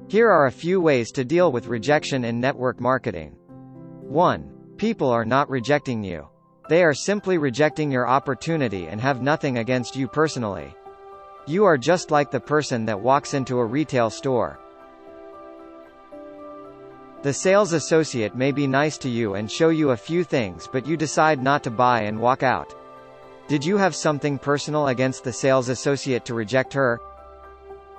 Here are a few ways to deal with rejection in network marketing. 1. People are not rejecting you. They are simply rejecting your opportunity and have nothing against you personally. You are just like the person that walks into a retail store. The sales associate may be nice to you and show you a few things, but you decide not to buy and walk out. Did you have something personal against the sales associate to reject her?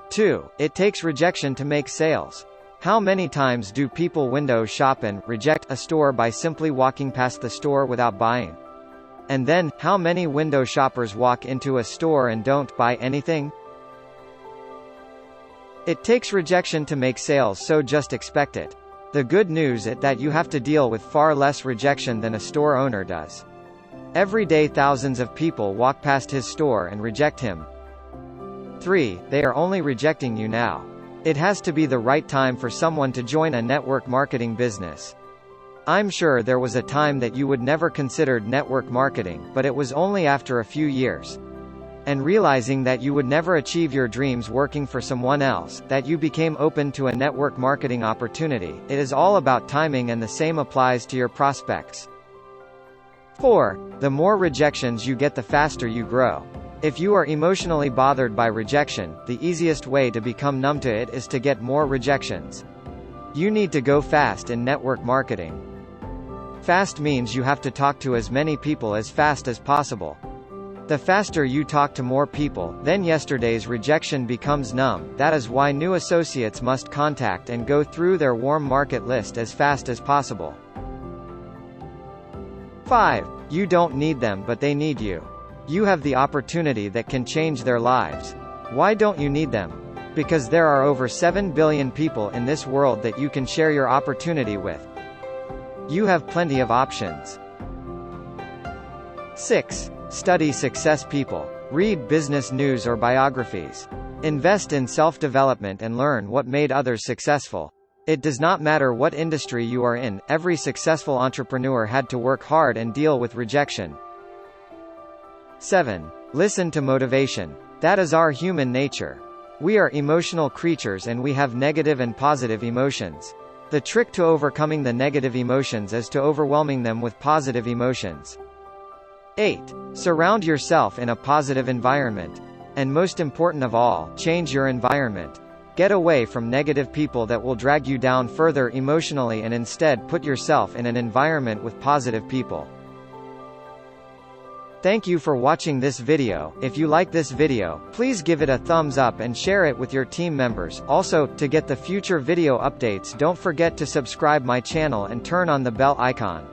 2. It takes rejection to make sales. How many times do people window shop and reject a store by simply walking past the store without buying? And then, how many window shoppers walk into a store and don't buy anything? It takes rejection to make sales, so just expect it. The good news is that you have to deal with far less rejection than a store owner does. Every day thousands of people walk past his store and reject him. 3. They are only rejecting you now. It has to be the right time for someone to join a network marketing business. I'm sure there was a time that you would never considered network marketing, but it was only after a few years, and realizing that you would never achieve your dreams working for someone else, that you became open to a network marketing opportunity. It is all about timing, and the same applies to your prospects. 4. The more rejections you get, the faster you grow. If you are emotionally bothered by rejection, the easiest way to become numb to it is to get more rejections. You need to go fast in network marketing. Fast means you have to talk to as many people as fast as possible. The faster you talk to more people, then yesterday's rejection becomes numb. That is why new associates must contact and go through their warm market list as fast as possible. 5. You don't need them, but they need you. You have the opportunity that can change their lives. Why don't you need them? Because there are over 7 billion people in this world that you can share your opportunity with. You have plenty of options. 6. Study success people. Read business news or biographies. Invest in self-development and learn what made others successful. It does not matter what industry you are in, every successful entrepreneur had to work hard and deal with rejection. 7. Listen to motivation. That is our human nature. We are emotional creatures and we have negative and positive emotions. The trick to overcoming the negative emotions is to overwhelming them with positive emotions. 8. Surround yourself in a positive environment. And most important of all, change your environment. Get away from negative people that will drag you down further emotionally and instead put yourself in an environment with positive people. Thank you for watching this video. If you like this video, please give it a thumbs up and share it with your team members. Also, to get the future video updates, don't forget to subscribe my channel and turn on the bell icon.